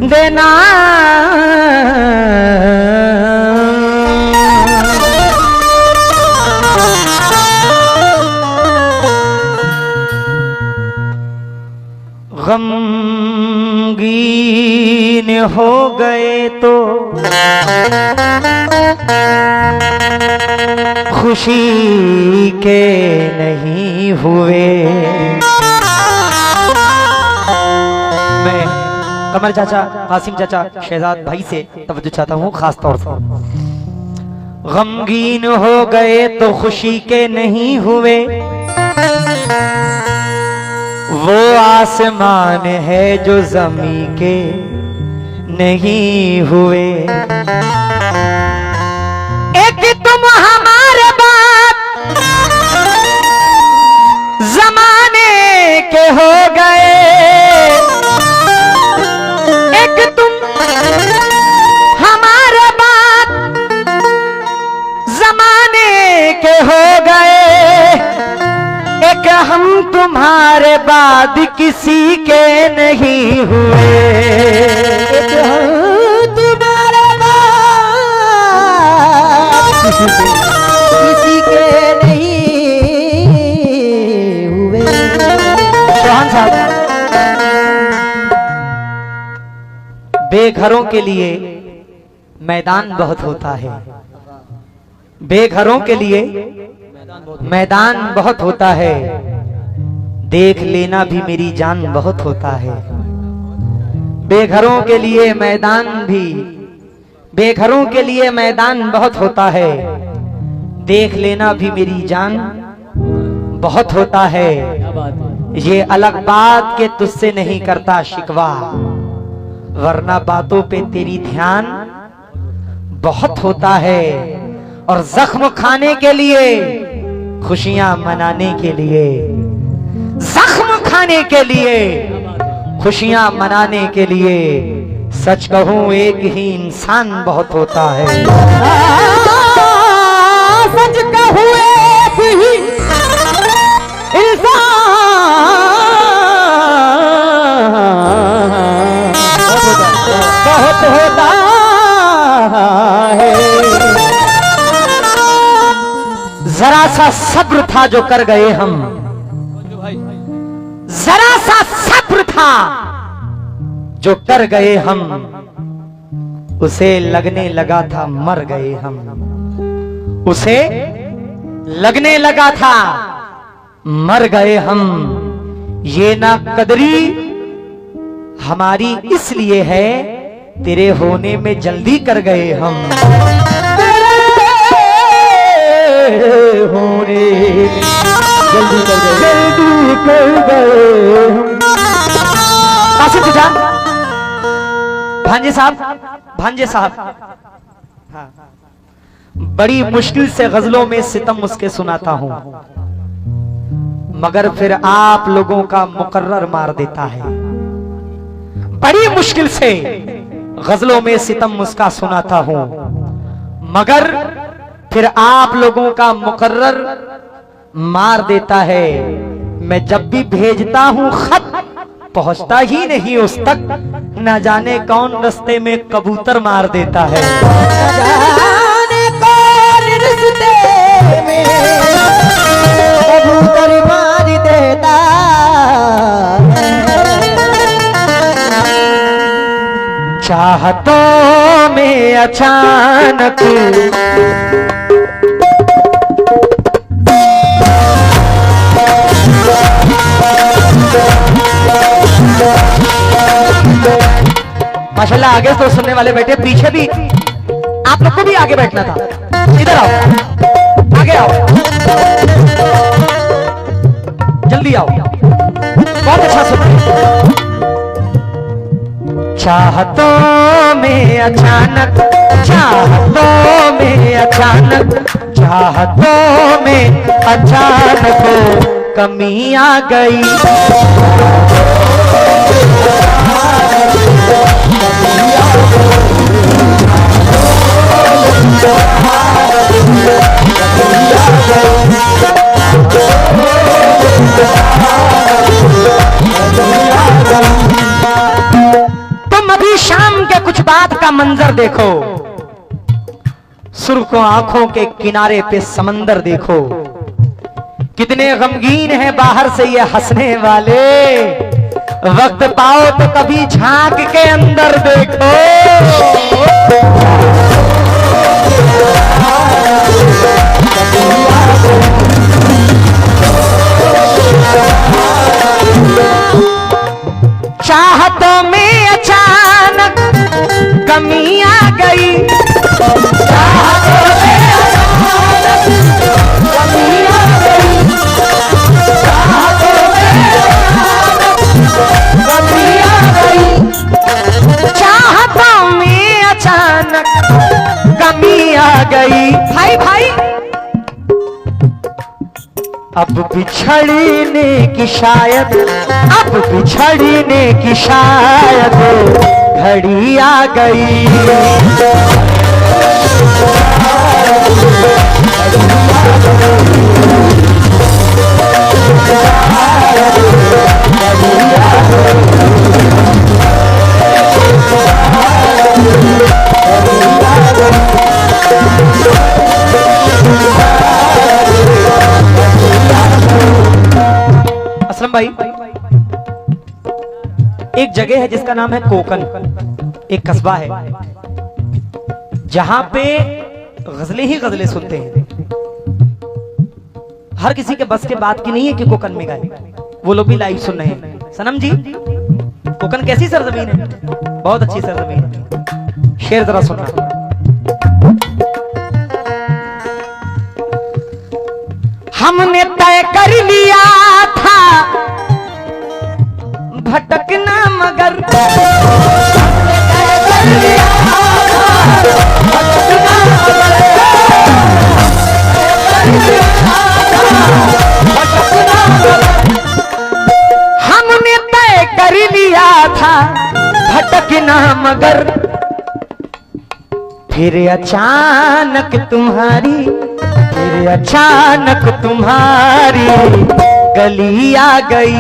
देना। गमगीन हो गए तो खुशी के नहीं हुए। मैं कमर चाचा, कासिम चाचा, शहजाद भाई से तवज्जो चाहता हूँ खास तौर से। गमगीन हो गए तो खुशी के नहीं हुए, वो आसमान है जो ज़मीं के नहीं हुए। एक तुम हमारे बाप जमाने के हो गए, एक तुम हमारे बाप जमाने के हो गए, एक हम तुम्हारे बाद किसी के नहीं हुए। एक हम तुम्हारे बाद किसी के नहीं हुए। चौहान साहब, बेघरों के लिए मैदान बहुत होता है, बेघरों के लिए मैदान बहुत होता है, देख लेना भी मेरी जान बहुत होता है। बेघरों के लिए मैदान भी, बेघरों के लिए मैदान बहुत होता है, देख लेना भी मेरी जान बहुत होता है। ये अलग बात के तुझसे नहीं करता शिकवा, वरना बातों पे तेरी ध्यान बहुत होता है। और जख्म खाने के लिए, खुशियां मनाने के लिए, जख्म खाने के लिए, खुशियां मनाने के लिए, सच कहूं एक ही इंसान बहुत होता है। सच कहूं एक ही इंसान बहुत होता है। जरा सा सब्र था जो कर गए हम, जरा सा सब्र था जो कर गए हम, उसे लगने लगा था मर गए हम, उसे लगने लगा था मर गए हम। ये नाकदरी हमारी इसलिए है, तेरे होने में जल्दी कर गए हम, होने जल्दी कर गए, जल्दी कर गए। कासिम चाचा, भांजे साहब, भांजे साहब, हाँ, बड़ी मुश्किल से गजलों में सितम उसके सुनाता हूं, मगर फिर आप लोगों का मुकर्रर मार देता है। बड़ी मुश्किल से गजलों में सितम उसका सुनाता हूं, मगर फिर आप लोगों का मुकर्रर मार देता है। मैं जब भी भेजता हूं खत, पहुंचता ही नहीं उस तक, न जाने कौन रास्ते में कबूतर मार देता है। न जाने कौन रास्ते में कबूतर मार देता है। चाहतों में अचानक माशाल्लाह, आगे तो सुनने वाले बैठे, पीछे भी आप लोग को भी आगे बैठना था। इधर आओ, आगे आओ, जल्दी आओ, बहुत अच्छा सुन रहे। चाहतों में अचानक, चाहतों में अचानक, चाहतों में अचानक कमी आ गई। तुम अभी की शाम के कुछ बात का मंजर देखो, सुर्ख आंखों के किनारे पे समंदर देखो, कितने गमगीन हैं बाहर से ये हंसने वाले, वक्त पाओ तो कभी झांक के अंदर देखो। चाहतों में अचानक कमी आ गई, चाहतों में अचानक कमी आ गई, चाहतों में अचानक कमी आ गई, चाहतों में अचानक कमी आ गई। भाई भाई अब बिछड़ने की शायद, अब बिछड़ने की शायद घड़ी आ गई। असलम भाई, एक जगह है जिसका नाम है कोकन, एक कस्बा है जहां पे गजलें ही गजलें सुनते हैं। हर किसी के बस के बात की नहीं है कि कोकन में गाए, वो लोग भी लाइव सुन रहे हैं। सनम जी, कोकन कैसी सरजमीन है? बहुत अच्छी सरजमीन है। शेर जरा सुनना। हमने तय कर लिया था भटकना मगर, हमने तय कर लिया था भटकना मगर, हमने तय कर लिया था भटकना मगर, फिर अचानक तुम्हारी, फिर अचानक तुम्हारी गली आ गई।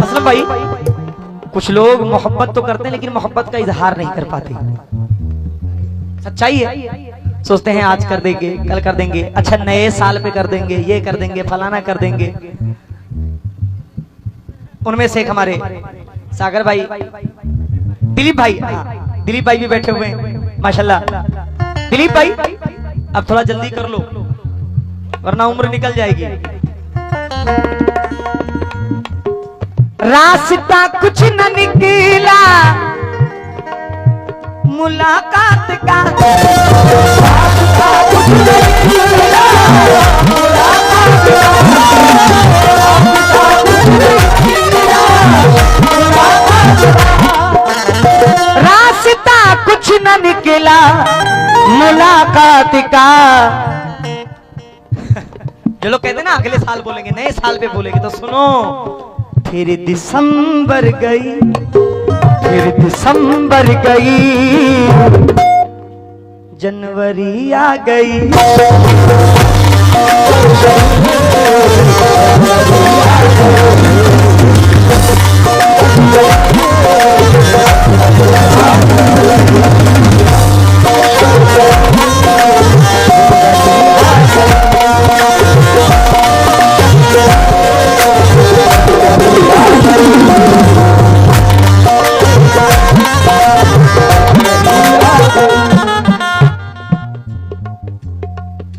मतलब भाई, कुछ लोग मोहब्बत तो करते हैं लेकिन मोहब्बत का इजहार नहीं कर पाते। सच्चाई है, सोचते हैं आज कर देंगे, कल कर देंगे, अच्छा नए साल पे कर देंगे, ये कर देंगे, फलाना कर देंगे। उनमें से एक हमारे सागर भाई, दिलीप भाई, दिलीप भाई भी बैठे हुए हैं माशाल्लाह। दिलीप भाई अब थोड़ा जल्दी कर लो वरना उम्र निकल जाएगी। रास्ता कुछ न निकला मुलाकात का, रास्ता कुछ न निकला मुलाकात का, रास्ता कुछ न निकला मुलाकात का। जो लोग कहते हैं ना अगले साल बोलेंगे, नए साल पे बोलेंगे, तो सुनो, फिर दिसंबर गई, फिर दिसंबर गई, जनवरी आ गई।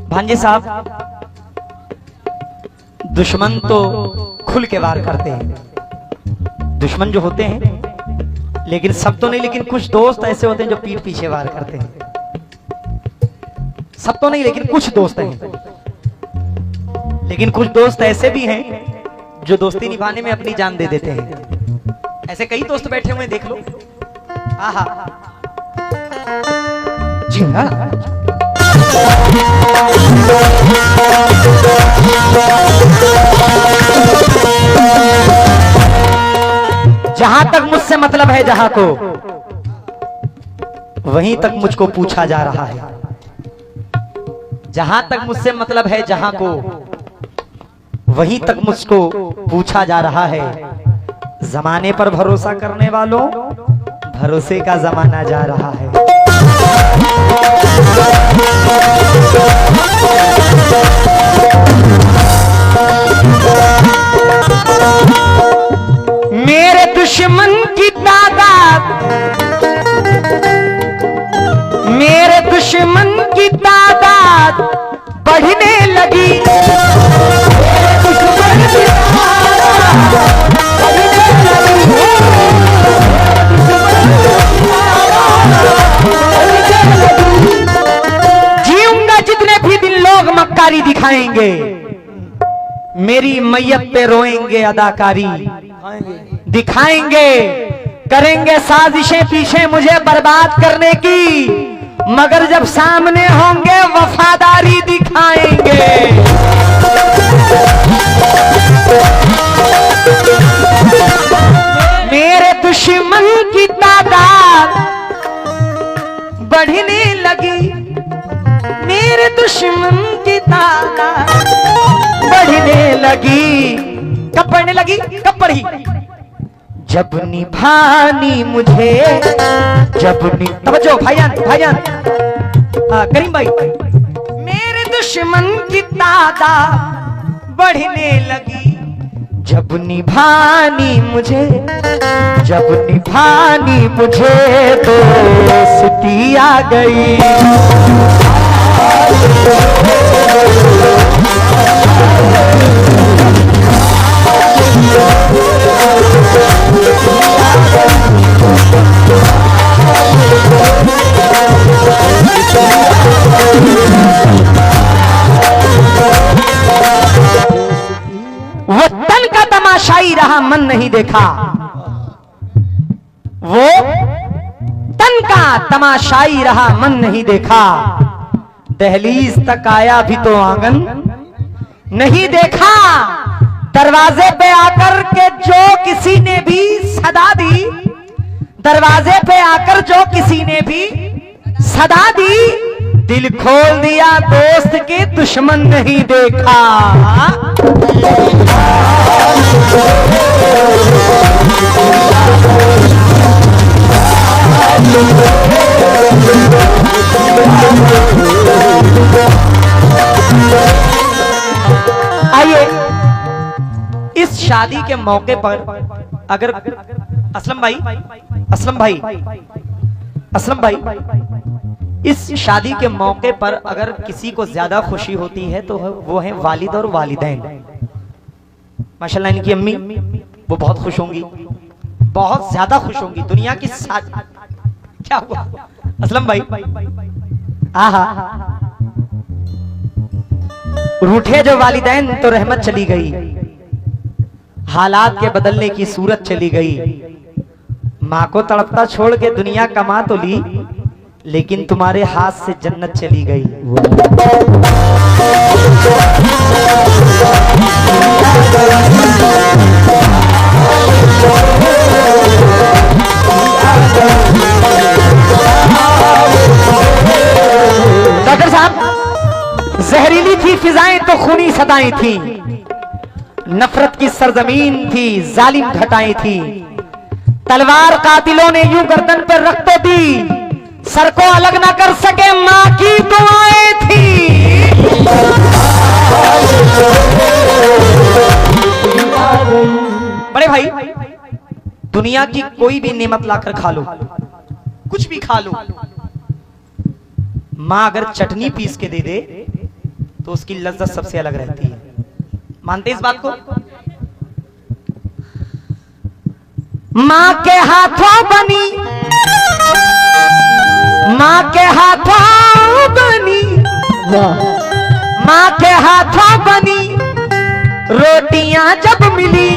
भांजे साहब, दुश्मन तो खुल के वार करते हैं, दुश्मन जो होते हैं, लेकिन सब तो नहीं, लेकिन कुछ दोस्त ऐसे होते हैं जो पीठ पीछे वार करते हैं। सब तो नहीं लेकिन कुछ दोस्त हैं, लेकिन कुछ दोस्त ऐसे भी हैं जो दोस्ती निभाने में अपनी जान दे देते हैं। ऐसे कई दोस्त बैठे हुए देख लो। आहा, जी हाँ, है जहां को, वहीं तक मुझको पूछा जा रहा है। जहां तक मुझसे मतलब है जहां को, वहीं तक मुझको पूछा जा रहा है। जमाने पर भरोसा करने वालों, भरोसे का जमाना जा रहा है। मेरे दुश्मन की तादाद, मेरे दुश्मन की तादाद बढ़ने लगी। मेरे दुश्मन की तादाद जीऊंगा जितने भी दिन लोग मक्कारी दिखाएंगे, मेरी मैयत पे रोएंगे अदाकारी दिखाएंगे, करेंगे साजिशें पीछे मुझे बर्बाद करने की, मगर जब सामने होंगे वफादारी दिखाएंगे। मेरे दुश्मन की तादाद बढ़ने लगी, मेरे दुश्मन की तादाद बढ़ने लगी। कब बढ़ने लगी, कब बढ़ी? जब निभानी मुझे, जब तवज्जो भाईजान, भाईजान करीम भाई, मेरे दुश्मन की तादाद बढ़ने लगी। जब निभानी मुझे, जब निभानी मुझे दोस्ती आ गई। वो तन का तमाशाई रहा, मन नहीं देखा। वो तन का तमाशाई रहा, मन नहीं देखा। दहलीज तक आया भी तो आंगन नहीं देखा। दरवाजे पे आकर के जो किसी ने भी सदा दी, दरवाजे पे आकर जो किसी ने भी सदा दी, दिल खोल दिया दोस्त के दुश्मन नहीं देखा। आइए इस शादी के मौके पर अगर असलम भाई, असलम भाई, असलम भाई, इस शादी के मौके पर अगर किसी को ज्यादा खुशी होती है तो वो है वालिद और वालिदैन। माशाल्लाह इनकी अम्मी वो बहुत खुश होंगी, बहुत ज्यादा खुश होंगी। दुनिया की क्या हुआ असलम भाई? आहा, रूठे जो वालिदैन तो रहमत चली गई, हालात के बदलने की सूरत चली गई। माँ को तड़पता छोड़ के दुनिया कमा तो ली, लेकिन तुम्हारे हाथ से जन्नत चली गई। डॉक्टर साहब, जहरीली थी फिजाएं तो खूनी सदाएं थी, नफरत की सरजमीन थी, जालिम घटाएं थी। तलवार कातिलों ने यूं गर्दन पर रख तो दी, सर को अलग ना कर सके मां की दुआएं थी। बड़े भाई, दुनिया की कोई भी नेमत लाकर खा लो, कुछ भी खा लो, मां अगर चटनी पीस के दे दे तो उसकी लज्जत सबसे अलग रहती है। मानते इस बात को? मां के हाथों बनी, मां के हाथों बनी, मां के हाथों बनी रोटियां जब मिली,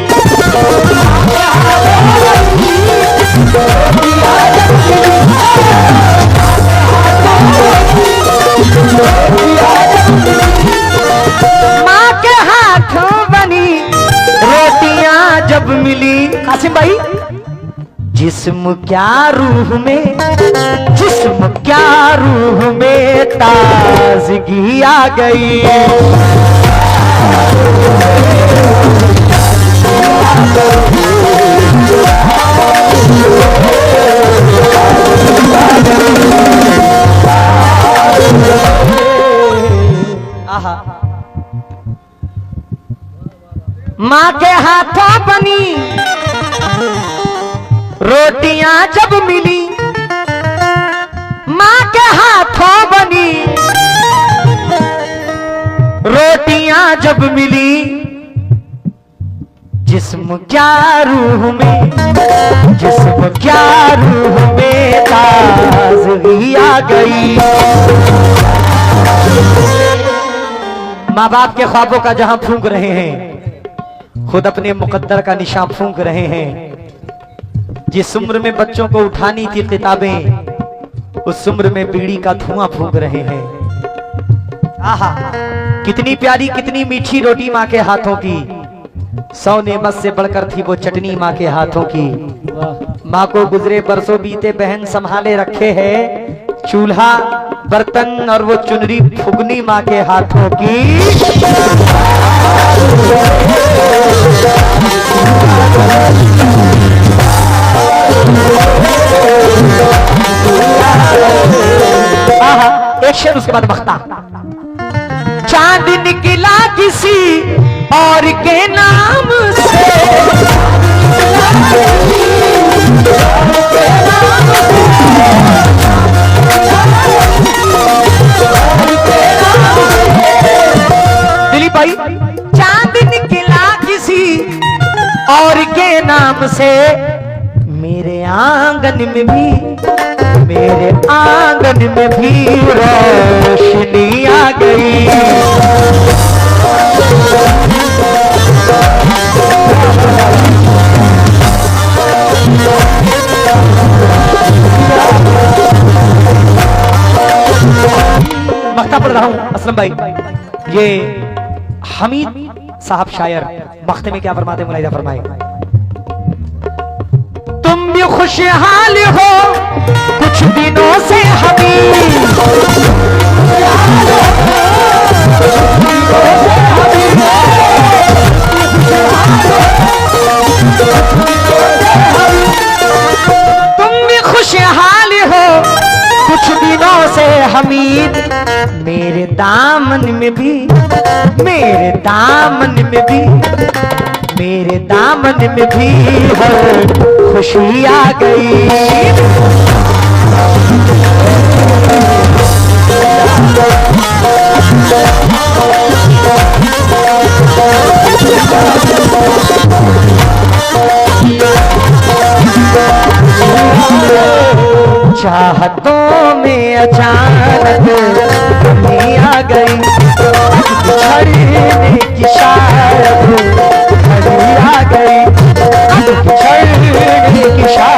मां के हाथों बनी रोटियां जब मिली। कासिम भाई, जिस्म क्या रूह में, जिस्म क्या रूह में ताजगी आ गई। माँ के हाथों बनी रोटियां जब मिली, माँ के हाथों बनी रोटियां जब मिली, जिस्म क्या रूह में, जिस्म क्या रूह में ताजगी आ गई। माँ बाप के ख्वाबों का जहां फूंक रहे हैं, खुद अपने मुकद्दर का निशान फूंक रहे हैं। जिस उम्र में बच्चों को उठानी थी किताबें, उस उम्र में बीड़ी का धुआं फूंक रहे हैं। आहा, कितनी प्यारी कितनी मीठी रोटी माँ के हाथों की, 100 नेमत से बढ़कर थी वो चटनी माँ के हाथों की। माँ को गुजरे बरसों बीते बहन संभाले रखे है, चूल्हा बर्तन और वो चुनरी फुगनी माँ के हाथों की। एक शेर उसके बाद बख्ता। चांद निकला किसी और के नाम से, दिलीप भाई, चांद निकला किसी और के नाम से, मेरे आंगन में भी, मेरे आंगन में भी रोशनी आ गई। मख्ता पढ़ रहा हूं असलम भाई, ये हमीद साहब शायर मख्ते में क्या फरमाते हैं, मुलाहिजा फरमाए। तुम भी खुशहाल हो कुछ दिनों से हमीद, तुम भी खुशहाल हो कुछ दिनों से हमीद, मेरे दामन में भी, मेरे दामन में भी, मेरे दामन में भी है खुशी आ गई। चाहतों में अचानक कमी आ गई, छड़ने की शायद घड़ी आ गई, छड़ने की शायद